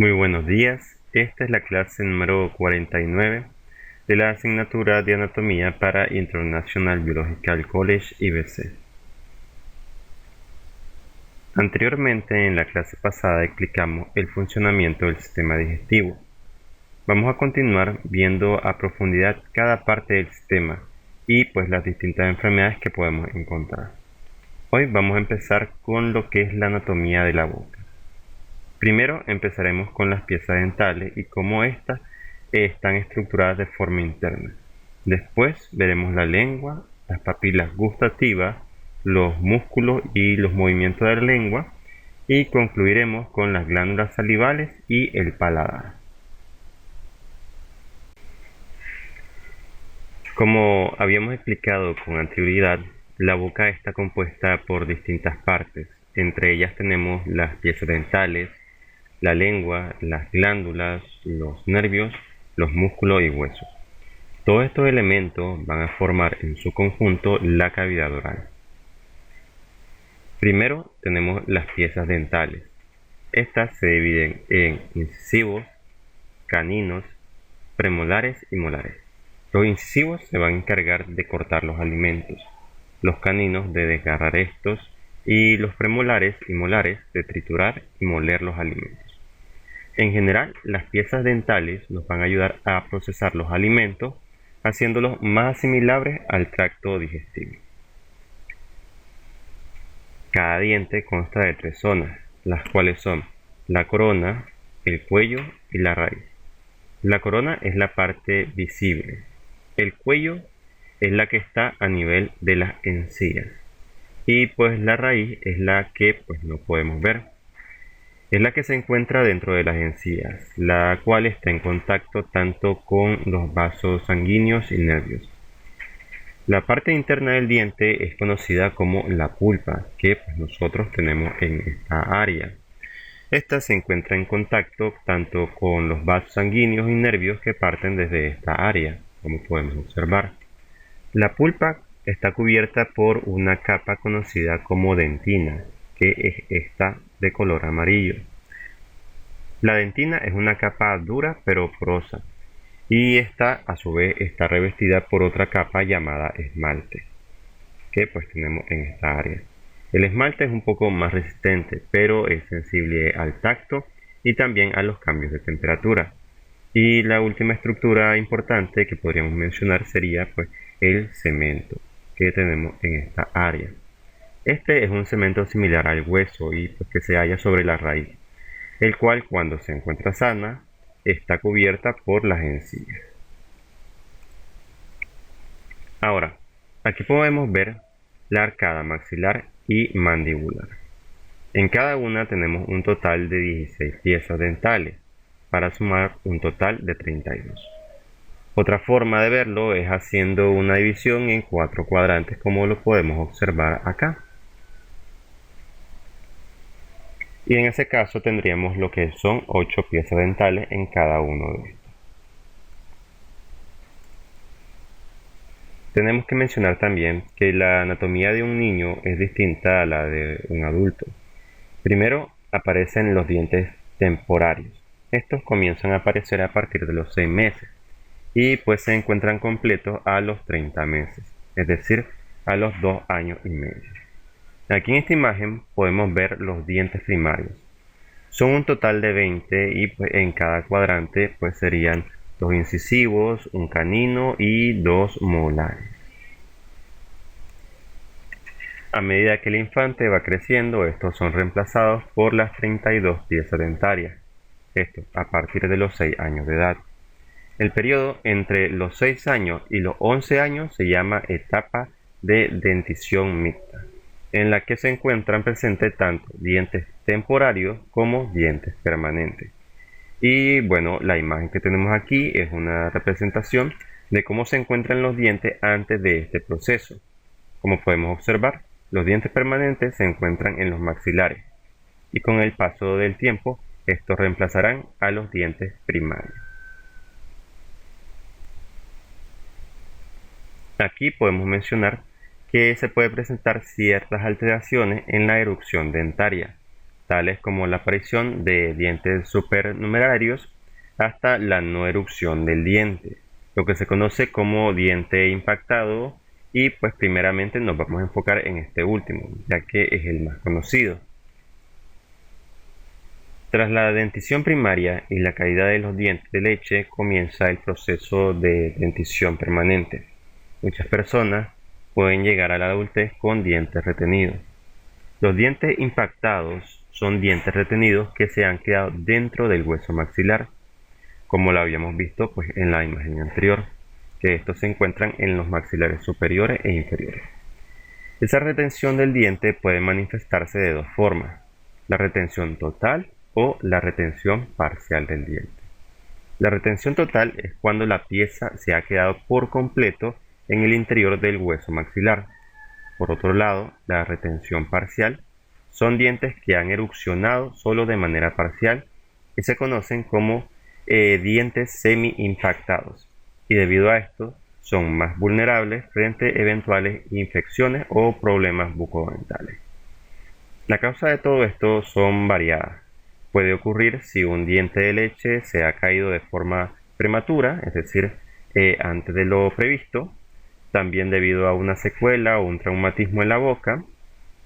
Muy buenos días, esta es la clase número 49 de la asignatura de Anatomía para International Biological College (IBC). Anteriormente, en la clase pasada, explicamos el funcionamiento del sistema digestivo. Vamos a continuar viendo a profundidad cada parte del sistema y pues las distintas enfermedades que podemos encontrar. Hoy vamos a empezar con lo que es la anatomía de la boca. Primero empezaremos con las piezas dentales y cómo estas están estructuradas de forma interna. Después veremos la lengua, las papilas gustativas, los músculos y los movimientos de la lengua, y concluiremos con las glándulas salivales y el paladar. Como habíamos explicado con anterioridad, la boca está compuesta por distintas partes. Entre ellas tenemos las piezas dentales, la lengua, las glándulas, los nervios, los músculos y huesos. Todos estos elementos van a formar en su conjunto la cavidad oral. Primero tenemos las piezas dentales. Estas se dividen en incisivos, caninos, premolares y molares. Los incisivos se van a encargar de cortar los alimentos, los caninos de desgarrar estos y los premolares y molares de triturar y moler los alimentos. En general, las piezas dentales nos van a ayudar a procesar los alimentos, haciéndolos más asimilables al tracto digestivo. Cada diente consta de 3 zonas, las cuales son la corona, el cuello y la raíz. La corona es la parte visible. El cuello es la que está a nivel de las encías. Y pues la raíz es la que no podemos ver. Es la que se encuentra dentro de las encías, la cual está en contacto tanto con los vasos sanguíneos y nervios. La parte interna del diente es conocida como la pulpa, que nosotros tenemos en esta área. Esta se encuentra en contacto tanto con los vasos sanguíneos y nervios que parten desde esta área, como podemos observar. La pulpa está cubierta por una capa conocida como dentina, que es esta de color amarillo. La dentina es una capa dura pero porosa, y esta a su vez está revestida por otra capa llamada esmalte, que tenemos en esta área. El esmalte es un poco más resistente, pero es sensible al tacto y también a los cambios de temperatura. Y la última estructura importante que podríamos mencionar sería el cemento que tenemos en esta área. Este es un cemento similar al hueso y que se halla sobre la raíz, el cual cuando se encuentra sana está cubierta por las encías. Ahora, aquí podemos ver la arcada maxilar y mandibular. En cada una tenemos un total de 16 piezas dentales, para sumar un total de 32. Otra forma de verlo es haciendo una división en 4 cuadrantes, como lo podemos observar acá. Y en ese caso tendríamos lo que son 8 piezas dentales en cada uno de estos. Tenemos que mencionar también que la anatomía de un niño es distinta a la de un adulto. Primero aparecen los dientes temporarios. Estos comienzan a aparecer a partir de los 6 meses y se encuentran completos a los 30 meses, es decir, a los 2 años y medio. Aquí en esta imagen podemos ver los dientes primarios. Son un total de 20 y en cada cuadrante serían 2 incisivos, un canino y 2 molares. A medida que el infante va creciendo, estos son reemplazados por las 32 piezas dentarias, esto a partir de los 6 años de edad. El periodo entre los 6 años y los 11 años se llama etapa de dentición mixta, en la que se encuentran presentes tanto dientes temporarios como dientes permanentes. Y la imagen que tenemos aquí es una representación de cómo se encuentran los dientes antes de este proceso. Como podemos observar, los dientes permanentes se encuentran en los maxilares y con el paso del tiempo estos reemplazarán a los dientes primarios. Aquí podemos mencionar que se puede presentar ciertas alteraciones en la erupción dentaria, tales como la aparición de dientes supernumerarios hasta la no erupción del diente, lo que se conoce como diente impactado, y pues primeramente nos vamos a enfocar en este último, ya que es el más conocido. Tras la dentición primaria y la caída de los dientes de leche, comienza el proceso de dentición permanente. Muchas personas pueden llegar a la adultez con dientes retenidos. Los dientes impactados son dientes retenidos que se han quedado dentro del hueso maxilar, como lo habíamos visto pues, en la imagen anterior, que estos se encuentran en los maxilares superiores e inferiores. Esa retención del diente puede manifestarse de dos formas: la retención total o la retención parcial del diente. La retención total es cuando la pieza se ha quedado por completo en el interior del hueso maxilar. Por otro lado, la retención parcial son dientes que han erupcionado solo de manera parcial y se conocen como dientes semi-impactados, y debido a esto son más vulnerables frente a eventuales infecciones o problemas bucodentales. La causa de todo esto son variadas. Puede ocurrir si un diente de leche se ha caído de forma prematura, es decir, antes de lo previsto, también debido a una secuela o un traumatismo en la boca,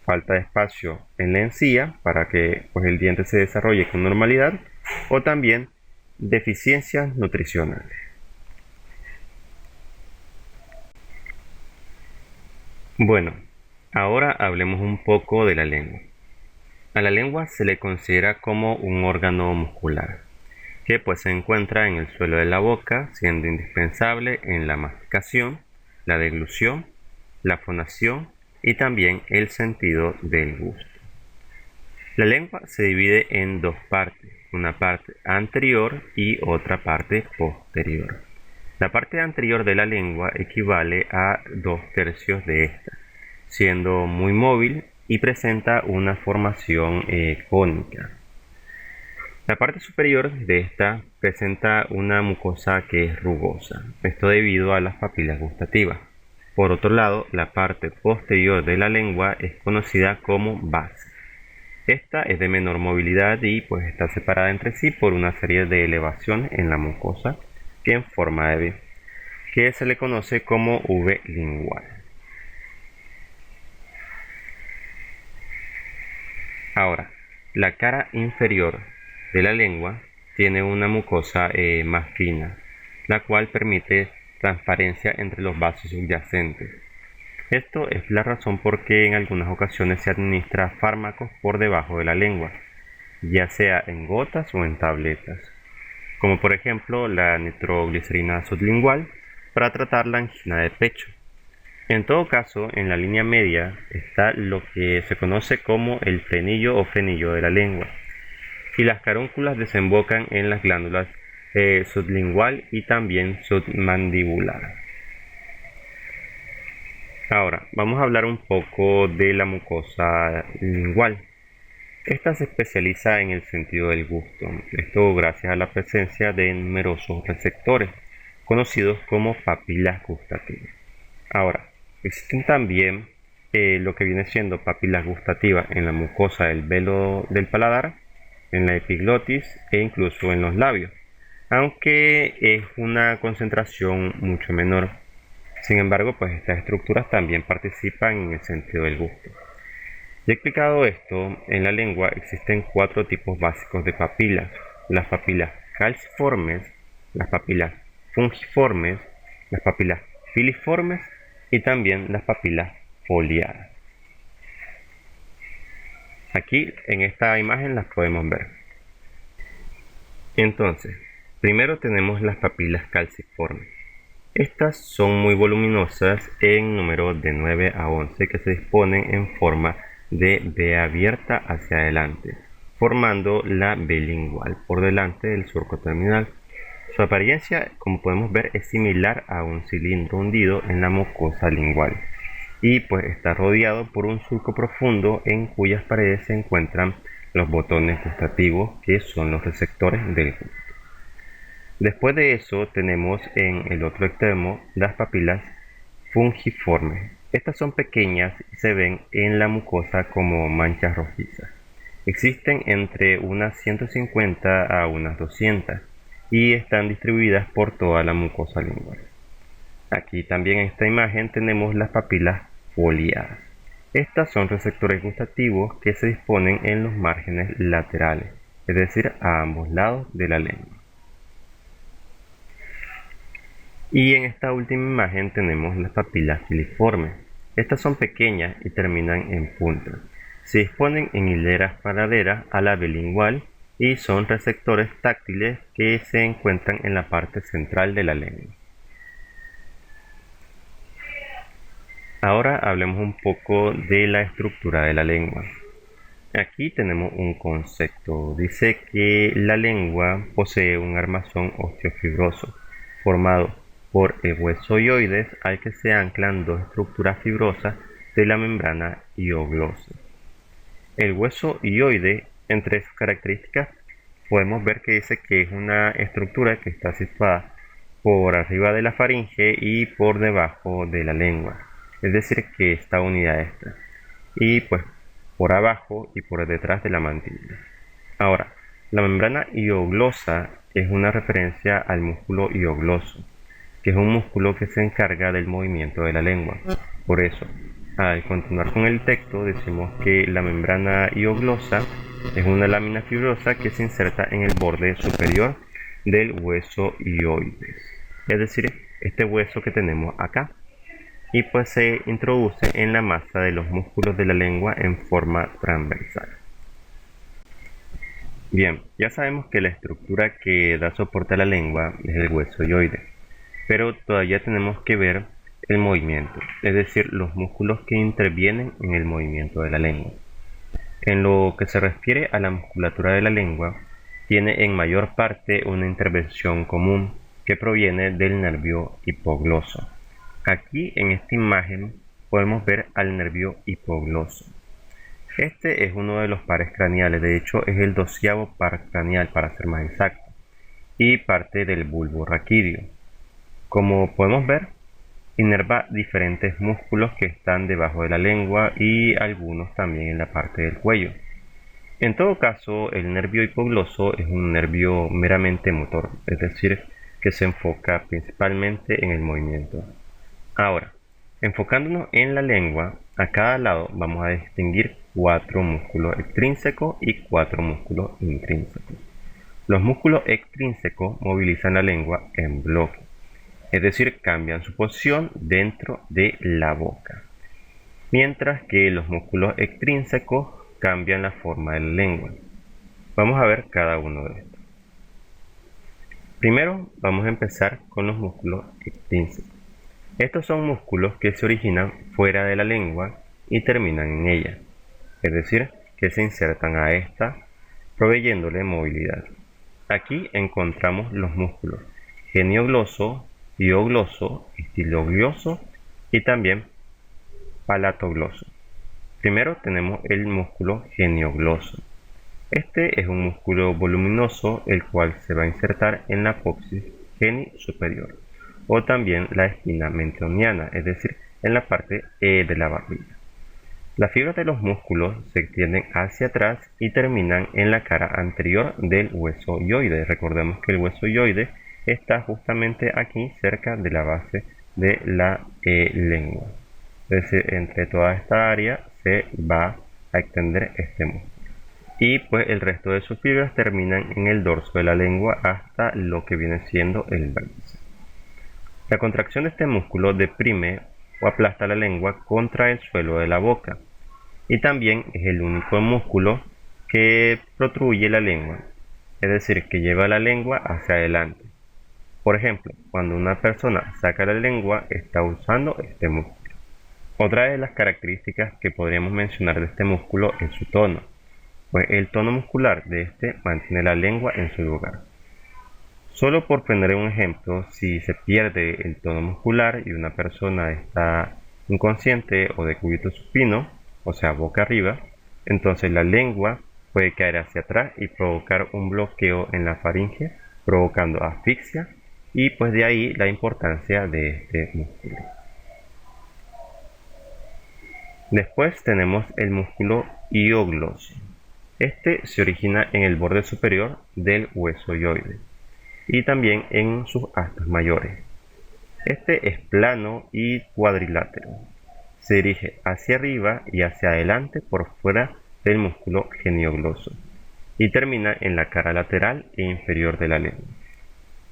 falta de espacio en la encía para que pues, el diente se desarrolle con normalidad, o también deficiencias nutricionales. Bueno, ahora hablemos un poco de la lengua. A la lengua se le considera como un órgano muscular, que pues se encuentra en el suelo de la boca, siendo indispensable en la masticación, la deglución, la fonación y también el sentido del gusto. La lengua se divide en dos partes, una parte anterior y otra parte posterior. La parte anterior de la lengua equivale a 2/3 de esta, siendo muy móvil y presenta una formación cónica. La parte superior de esta presenta una mucosa que es rugosa, esto debido a las papilas gustativas. Por otro lado, la parte posterior de la lengua es conocida como base. Esta es de menor movilidad y pues está separada entre sí por una serie de elevaciones en la mucosa que en forma de V, que se le conoce como V lingual. Ahora, la cara inferior de la lengua tiene una mucosa más fina, la cual permite transparencia entre los vasos subyacentes. Esto es la razón por qué en algunas ocasiones se administra fármacos por debajo de la lengua, ya sea en gotas o en tabletas, como por ejemplo la nitroglicerina sublingual para tratar la angina de pecho. En todo caso, en la línea media está lo que se conoce como el frenillo o frenillo de la lengua, y las carúnculas desembocan en las glándulas sublingual y también submandibular. Ahora, vamos a hablar un poco de la mucosa lingual. Esta se especializa en el sentido del gusto, esto gracias a la presencia de numerosos receptores, conocidos como papilas gustativas. Ahora, existen también lo que viene siendo papilas gustativas en la mucosa del velo del paladar, en la epiglotis e incluso en los labios, aunque es una concentración mucho menor. Sin embargo, pues estas estructuras también participan en el sentido del gusto. Ya explicado esto, en la lengua existen 4 tipos básicos de papilas: las papilas calciformes, las papilas fungiformes, las papilas filiformes y también las papilas foliadas. Aquí en esta imagen las podemos ver. Entonces, primero tenemos las papilas calciformes. Estas son muy voluminosas en número de 9 a 11 que se disponen en forma de V abierta hacia adelante, formando la V lingual por delante del surco terminal. Su apariencia, como podemos ver, es similar a un cilindro hundido en la mucosa lingual y pues está rodeado por un surco profundo en cuyas paredes se encuentran los botones gustativos, que son los receptores del gusto. Después de eso tenemos en el otro extremo las papilas fungiformes. Estas son pequeñas y se ven en la mucosa como manchas rojizas. Existen entre unas 150 a unas 200 y están distribuidas por toda la mucosa lingual. Aquí también en esta imagen tenemos las papilas foliadas. Estas son receptores gustativos que se disponen en los márgenes laterales, es decir, a ambos lados de la lengua. Y en esta última imagen tenemos las papilas filiformes. Estas son pequeñas y terminan en punta. Se disponen en hileras paralelas a la bilingual y son receptores táctiles que se encuentran en la parte central de la lengua. Ahora hablemos un poco de la estructura de la lengua. Aquí tenemos un concepto. Dice que la lengua posee un armazón osteofibroso formado por el hueso hioides al que se anclan dos estructuras fibrosas de la membrana hioglosa. El hueso hioide, entre sus características, podemos ver que dice que es una estructura que está situada por arriba de la faringe y por debajo de la lengua. Es decir, que está unida a esta. Y pues por abajo y por detrás de la mandíbula. Ahora, la membrana hioglosa es una referencia al músculo hiogloso, que es un músculo que se encarga del movimiento de la lengua. Por eso, al continuar con el texto, decimos que la membrana hioglosa es una lámina fibrosa que se inserta en el borde superior del hueso hioides. Es decir, este hueso que tenemos acá. Y pues se introduce en la masa de los músculos de la lengua en forma transversal. Bien, ya sabemos que la estructura que da soporte a la lengua es el hueso hioide, pero todavía tenemos que ver el movimiento, es decir, los músculos que intervienen en el movimiento de la lengua. En lo que se refiere a la musculatura de la lengua, tiene en mayor parte una intervención común que proviene del nervio hipogloso. Aquí en esta imagen podemos ver al nervio hipogloso. Este es uno de los pares craneales, de hecho es el 12º par craneal para ser más exacto, y parte del bulbo raquídeo. Como podemos ver, inerva diferentes músculos que están debajo de la lengua y algunos también en la parte del cuello. En todo caso, el nervio hipogloso es un nervio meramente motor, es decir, que se enfoca principalmente en el movimiento. Ahora, enfocándonos en la lengua, a cada lado vamos a distinguir 4 músculos extrínsecos y 4 músculos intrínsecos. Los músculos extrínsecos movilizan la lengua en bloque, es decir, cambian su posición dentro de la boca, mientras que los músculos extrínsecos cambian la forma de la lengua. Vamos a ver cada uno de estos. Primero vamos a empezar con los músculos extrínsecos. Estos son músculos que se originan fuera de la lengua y terminan en ella, es decir, que se insertan a esta, proveyéndole movilidad. Aquí encontramos los músculos geniogloso, hiogloso, estiloglioso y también palatogloso. Primero tenemos el músculo geniogloso. Este es un músculo voluminoso el cual se va a insertar en la apófisis geni superior, o también la espina mentoniana, es decir, en la parte de la barbilla. Las fibras de los músculos se extienden hacia atrás y terminan en la cara anterior del hueso hioide. Recordemos que el hueso hioide está justamente aquí cerca de la base de la lengua. Es decir, entre toda esta área se va a extender este músculo. Y pues el resto de sus fibras terminan en el dorso de la lengua hasta lo que viene siendo el vértice. La contracción de este músculo deprime o aplasta la lengua contra el suelo de la boca y también es el único músculo que protruye la lengua, es decir, que lleva la lengua hacia adelante. Por ejemplo, cuando una persona saca la lengua está usando este músculo. Otra de las características que podríamos mencionar de este músculo es su tono, pues el tono muscular de este mantiene la lengua en su lugar. Solo por poner un ejemplo, si se pierde el tono muscular y una persona está inconsciente o de cúbito supino, o sea boca arriba, entonces la lengua puede caer hacia atrás y provocar un bloqueo en la faringe, provocando asfixia, y pues de ahí la importancia de este músculo. Después tenemos el músculo hiogloso. Este se origina en el borde superior del hueso hyoide y también en sus astas mayores. Este es plano y cuadrilátero. Se dirige hacia arriba y hacia adelante por fuera del músculo geniogloso y termina en la cara lateral e inferior de la lengua.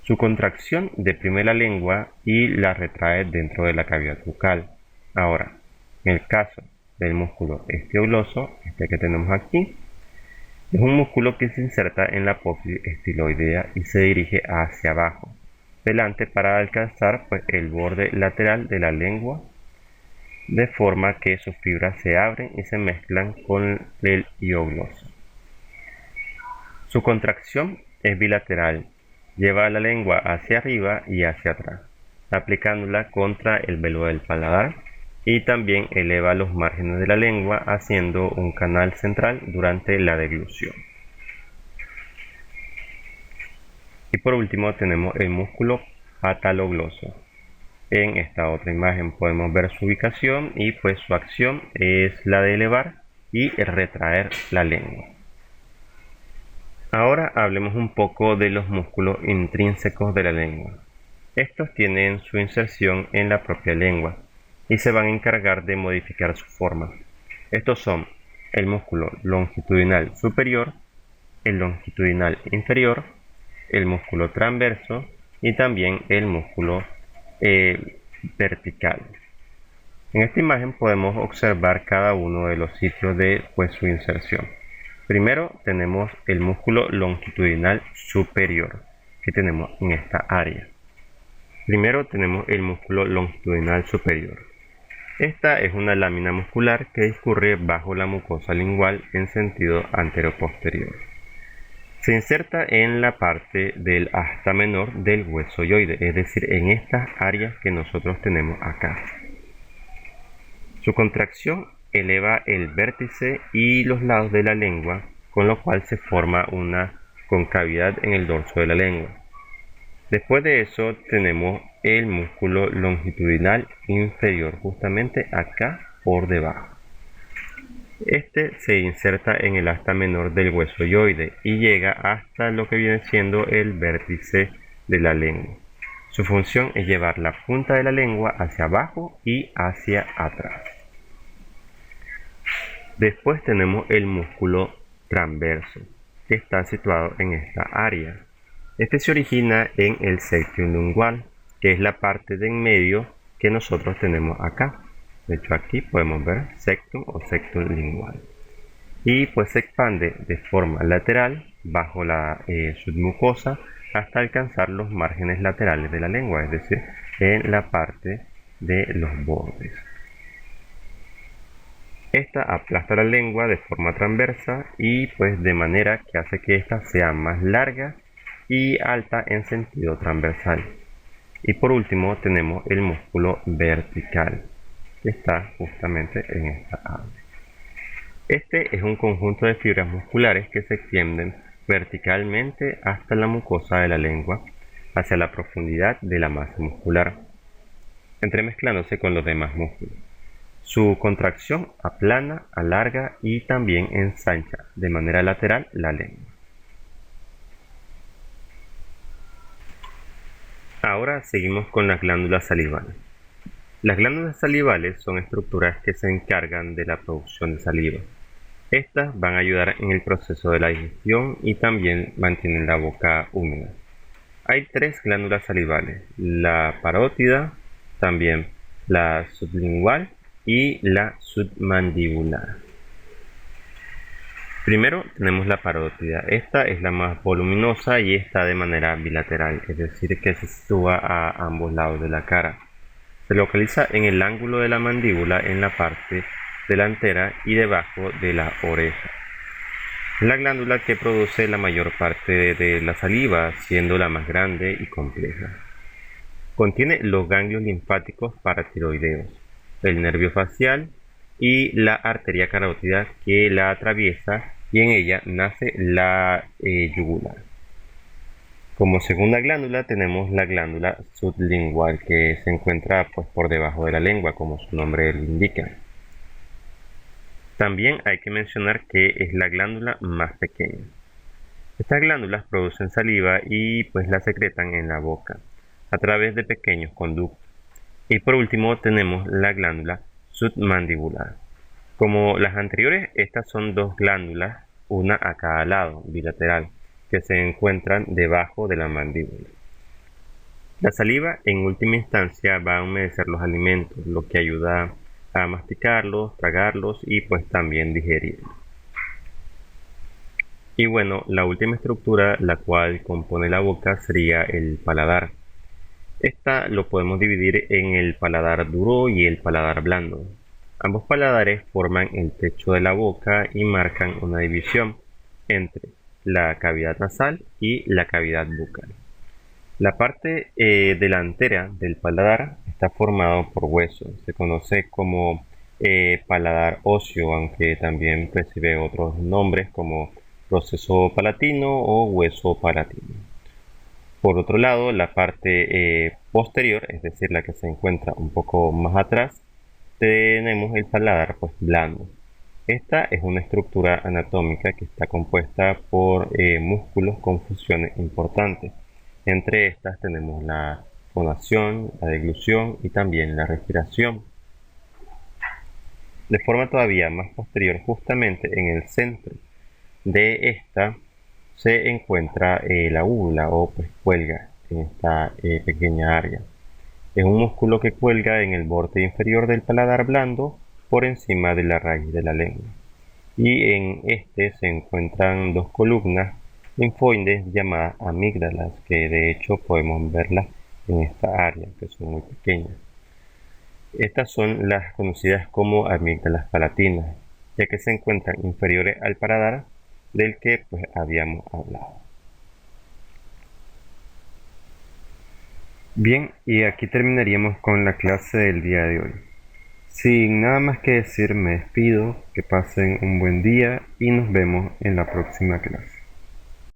Su contracción deprime la lengua y la retrae dentro de la cavidad bucal. Ahora, en el caso del músculo estiogloso, este que tenemos aquí, es un músculo que se inserta en la apófisis estiloidea y se dirige hacia abajo, delante para alcanzar el borde lateral de la lengua, de forma que sus fibras se abren y se mezclan con el hiogloso. Su contracción es bilateral, lleva la lengua hacia arriba y hacia atrás, aplicándola contra el velo del paladar y también eleva los márgenes de la lengua haciendo un canal central durante la deglución. Y por último tenemos el músculo patalogloso. En esta otra imagen podemos ver su ubicación y pues su acción es la de elevar y retraer la lengua. Ahora hablemos un poco de los músculos intrínsecos de la lengua. Estos tienen su inserción en la propia lengua y se van a encargar de modificar su forma. Estos son el músculo longitudinal superior, el longitudinal inferior, el músculo transverso y también el músculo vertical. En esta imagen podemos observar cada uno de los sitios de su inserción. Primero tenemos el músculo longitudinal superior que tenemos en esta área. Primero tenemos el músculo longitudinal superior. Esta es una lámina muscular que discurre bajo la mucosa lingual en sentido anteroposterior. Se inserta en la parte del asta menor del hueso hyoide, es decir, en estas áreas que nosotros tenemos acá. Su contracción eleva el vértice y los lados de la lengua, con lo cual se forma una concavidad en el dorso de la lengua. Después de eso tenemos el músculo longitudinal inferior, justamente acá por debajo. Este se inserta en el asta menor del hueso hyoide y llega hasta lo que viene siendo el vértice de la lengua. Su función es llevar la punta de la lengua hacia abajo y hacia atrás. Después tenemos el músculo transverso, que está situado en esta área. Este se origina en el septum lingual, que es la parte de en medio que nosotros tenemos acá. De hecho, aquí podemos ver septum o septum lingual. Y pues se expande de forma lateral bajo la submucosa hasta alcanzar los márgenes laterales de la lengua, es decir, en la parte de los bordes. Esta aplasta la lengua de forma transversa y pues de manera que hace que ésta sea más larga y alta en sentido transversal. Y por último tenemos el músculo vertical, que está justamente en esta área. Este es un conjunto de fibras musculares que se extienden verticalmente hasta la mucosa de la lengua, hacia la profundidad de la masa muscular, entremezclándose con los demás músculos. Su contracción aplana, alarga y también ensancha de manera lateral la lengua. Ahora seguimos con las glándulas salivales. Las glándulas salivales son estructuras que se encargan de la producción de saliva. Estas van a ayudar en el proceso de la digestión y también mantienen la boca húmeda. Hay tres glándulas salivales, la parótida, también la sublingual y la submandibular. Primero tenemos la parótida. Esta es la más voluminosa y está de manera bilateral, es decir, que se sitúa a ambos lados de la cara. Se localiza en el ángulo de la mandíbula en la parte delantera y debajo de la oreja. Es la glándula que produce la mayor parte de la saliva, siendo la más grande y compleja. Contiene los ganglios linfáticos paratiroideos, el nervio facial y la arteria carótida que la atraviesa y en ella nace la yugular. Como segunda glándula tenemos la glándula sublingual que se encuentra por debajo de la lengua, como su nombre lo indica. También hay que mencionar que es la glándula más pequeña. Estas glándulas producen saliva y pues la secretan en la boca a través de pequeños conductos. Y por último tenemos la glándula submandibular. Como las anteriores, estas son dos glándulas, una a cada lado, bilateral, que se encuentran debajo de la mandíbula. La saliva en última instancia va a humedecer los alimentos, lo que ayuda a masticarlos, tragarlos y pues también digerirlos. Y bueno, la última estructura la cual compone la boca sería el paladar. Esta lo podemos dividir en el paladar duro y el paladar blando. Ambos paladares forman el techo de la boca y marcan una división entre la cavidad nasal y la cavidad bucal. La parte delantera del paladar está formado por huesos. Se conoce como paladar óseo, aunque también recibe otros nombres como proceso palatino o hueso palatino. Por otro lado, la parte posterior, es decir, la que se encuentra un poco más atrás, tenemos el paladar pues, blando. Esta es una estructura anatómica que está compuesta por músculos con funciones importantes. Entre estas tenemos la fonación, la deglución y también la respiración. De forma todavía más posterior, justamente en el centro de esta se encuentra la úvula o pues cuelga en esta pequeña área. Es un músculo que cuelga en el borde inferior del paladar blando por encima de la raíz de la lengua. Y en este se encuentran dos columnas linfoides llamadas amígdalas, que de hecho podemos verlas en esta área, que son muy pequeñas. Estas son las conocidas como amígdalas palatinas, ya que se encuentran inferiores al paladar del que pues habíamos hablado. Bien, y aquí terminaríamos con la clase del día de hoy. Sin nada más que decir, me despido, que pasen un buen día y nos vemos en la próxima clase.